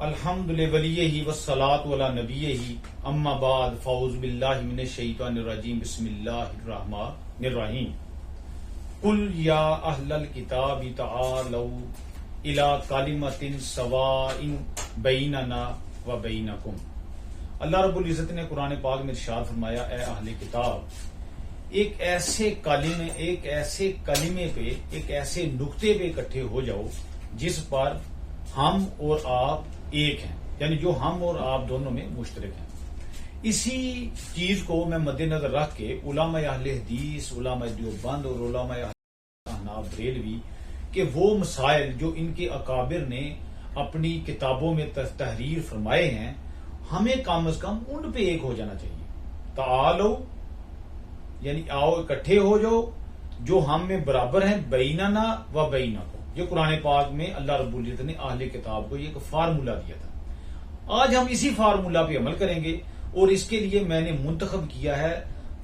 الحمد لولیہ والصلاۃ علی نبیہ اما بعد فاعوذ باللہ من الشیطان الرجیم بسم اللہ الرحمن الرحیم قل یا اہل الکتاب تعالوا الی کلمۃ سواء بیننا و بینکم۔ اللہ رب العزت نے قرآن پاک میں ارشاد فرمایا، اے اہل کتاب، ایک ایسے کلمے پہ، ایک ایسے نقطے پہ اکٹھے ہو جاؤ جس پر ہم اور آپ ایک ہیں، یعنی جو ہم اور آپ دونوں میں مشترک ہیں۔ اسی چیز کو میں مد نظر رکھ کے علماء اہل حدیث، علماء دیوبند اور علماء احناف بریلوی کہ وہ مسائل جو ان کے اکابر نے اپنی کتابوں میں تحریر فرمائے ہیں، ہمیں کم از کم ان پہ ایک ہو جانا چاہیے۔ تعالو یعنی آؤ، اکٹھے ہو جاؤ جو ہم میں برابر ہیں، بیننا و بینکم۔ یہ قرآن پاک میں اللہ رب العزت نے اہل کتاب کو یہ ایک فارمولہ دیا تھا۔ آج ہم اسی فارمولہ پہ عمل کریں گے، اور اس کے لیے میں نے منتخب کیا ہے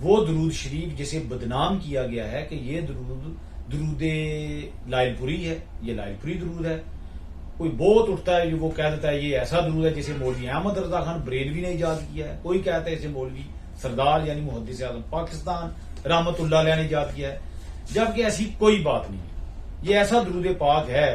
وہ درود شریف جسے بدنام کیا گیا ہے کہ یہ درود لائل پوری ہے، یہ لائل پوری درود ہے۔ کوئی بہت اٹھتا ہے جو وہ کہہ دیتا ہے یہ ایسا درود ہے جسے مولوی احمد رضا خان بریلوی نے ایجاد کیا ہے، کوئی کہتا ہے اسے مولوی سردار یعنی محدث اعظم پاکستان رحمت اللہ علیہ نے ایجاد کیا ہے، جبکہ ایسی کوئی بات نہیں ہے۔ یہ ایسا درود پاک ہے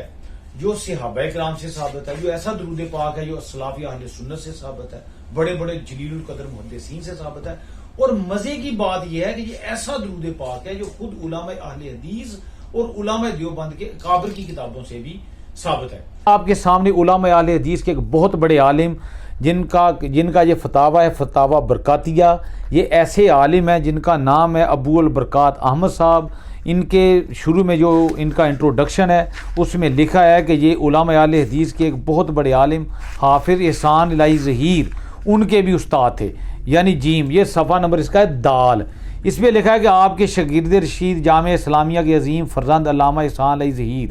جو صحابہ کرام سے ثابت ہے، جو ایسا درود پاک ہے جو اسلاف اہل سنت سے ثابت ہے، بڑے بڑے جلیل القدر محدثین سے ثابت ہے۔ اور مزے کی بات یہ ہے کہ یہ ایسا درود پاک ہے جو خود علماء اہل حدیث اور علماء دیوبند کے اکابر کی کتابوں سے بھی ثابت ہے۔ آپ کے سامنے علماء اہل حدیث کے ایک بہت بڑے عالم جن کا یہ فتاوی ہے، فتاوی برکاتیہ، یہ ایسے عالم ہیں جن کا نام ہے ابو البرکات احمد صاحب۔ ان کے شروع میں جو ان کا انٹروڈکشن ہے اس میں لکھا ہے کہ یہ علماء اہل حدیث کے ایک بہت بڑے عالم حافظ احسان الہی ظہیر ان کے بھی استاد تھے، یعنی جیم۔ یہ صفحہ نمبر اس کا ہے دال، اس میں لکھا ہے کہ آپ کے شاگرد رشید جامعہ اسلامیہ کے عظیم فرزند علامہ احسان الہی ظہیر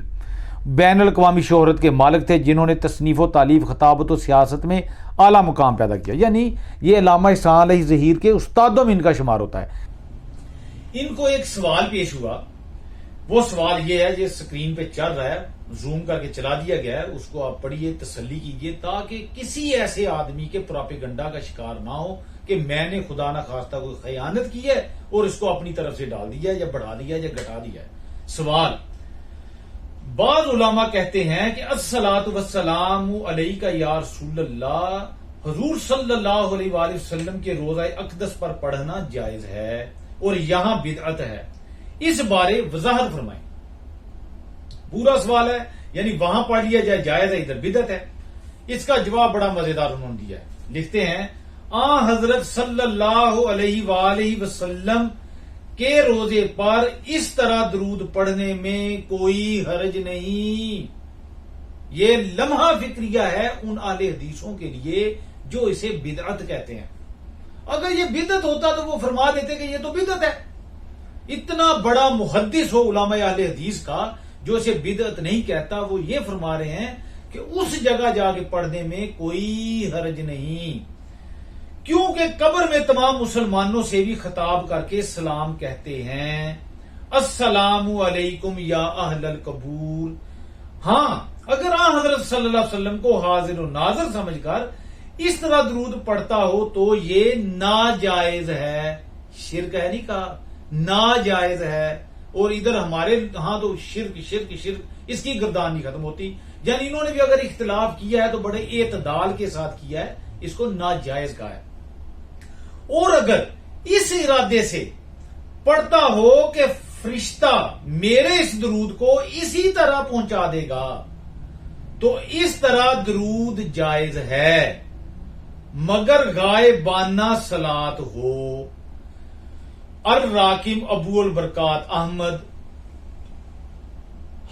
بین الاقوامی شہرت کے مالک تھے، جنہوں نے تصنیف و تالیف، خطابت و سیاست میں اعلیٰ مقام پیدا کیا، یعنی یہ علامہ احسان الہی ظہیر کے استادوں میں ان کا شمار ہوتا ہے۔ ان کو ایک سوال پیش ہوا، وہ سوال یہ ہے جو سکرین پہ چل رہا ہے، زوم کر کے چلا دیا گیا ہے، اس کو آپ پڑھیے، تسلی کیجیے تاکہ کسی ایسے آدمی کے پراپیگنڈا کا شکار نہ ہو کہ میں نے خدا نہ خواستہ کوئی خیانت کی ہے اور اس کو اپنی طرف سے ڈال دیا یا بڑھا دیا یا گھٹا دیا ہے۔ سوال، بعض علماء کہتے ہیں کہ الصلاۃ والسلام علیک یا رسول اللہ، حضور صلی اللہ علیہ وآلہ وسلم کے روضہ اقدس پر پڑھنا جائز ہے اور یہاں بدعت ہے، اس بارے وضاحت فرمائیں۔ پورا سوال ہے، یعنی وہاں پڑھ لیا جائے جائز ہے، ادھر بدعت ہے۔ اس کا جواب بڑا مزیدار انہوں نے دیا ہے، لکھتے ہیں حضرت صلی اللہ علیہ وآلہ وسلم کے روزے پر اس طرح درود پڑھنے میں کوئی حرج نہیں۔ یہ لمحہ فکریہ ہے ان اہل حدیثوں کے لیے جو اسے بدعت کہتے ہیں۔ اگر یہ بدعت ہوتا تو وہ فرما دیتے کہ یہ تو بدعت ہے۔ اتنا بڑا محدث ہو علماء اہل حدیث کا جو اسے بدعت نہیں کہتا، وہ یہ فرما رہے ہیں کہ اس جگہ جا کے پڑھنے میں کوئی حرج نہیں، کیونکہ قبر میں تمام مسلمانوں سے بھی خطاب کر کے سلام کہتے ہیں، السلام علیکم یا اہل القبور۔ ہاں، اگر حضرت صلی اللہ علیہ وسلم کو حاضر و ناظر سمجھ کر اس طرح درود پڑھتا ہو تو یہ ناجائز ہے، شرک ہے نہیں کہا، ناجائز ہے۔ اور ادھر ہمارے ہاں تو شرک شرک شرک، اس کی گردان نہیں ختم ہوتی۔ یعنی انہوں نے بھی اگر اختلاف کیا ہے تو بڑے اعتدال کے ساتھ کیا ہے، اس کو ناجائز کہا ہے۔ اور اگر اس ارادے سے پڑھتا ہو کہ فرشتہ میرے اس درود کو اسی طرح پہنچا دے گا تو اس طرح درود جائز ہے، مگر غائبانہ صلات ہو۔ الراکم ابو البرکات احمد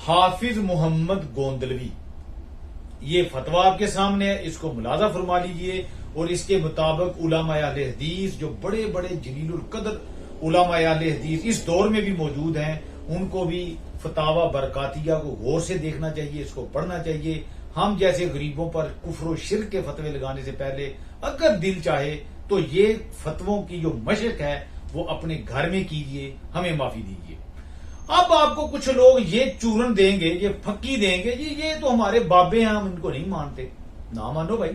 حافظ محمد گوندلوی، یہ فتویٰ آپ کے سامنے ہے، اس کو ملاحظہ فرما لیجئے۔ اور اس کے مطابق علماء اہل حدیث جو بڑے بڑے جلیل القدر علماء اہل حدیث اس دور میں بھی موجود ہیں، ان کو بھی فتاوی برکاتیہ کو غور سے دیکھنا چاہیے، اس کو پڑھنا چاہیے۔ ہم جیسے غریبوں پر کفر و شرک کے فتوے لگانے سے پہلے اگر دل چاہے تو یہ فتووں کی جو مشق ہے وہ اپنے گھر میں کیجیے، ہمیں معافی دیجیے۔ اب آپ کو کچھ لوگ یہ چورن دیں گے، یہ پھکی دیں گے، یہ تو ہمارے بابے ہیں، ہم ان کو نہیں مانتے۔ نہ مانو بھائی،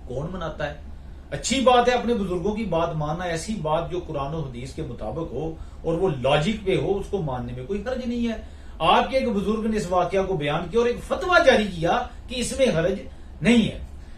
کون مناتا ہے؟ اچھی بات ہے اپنے بزرگوں کی بات ماننا، ایسی بات جو قرآن و حدیث کے مطابق ہو اور وہ لاجک پہ ہو، اس کو ماننے میں کوئی حرج نہیں ہے۔ آپ کے ایک بزرگ نے اس واقعہ کو بیان کیا اور ایک فتویٰ جاری کیا کہ اس میں حرج نہیں ہے۔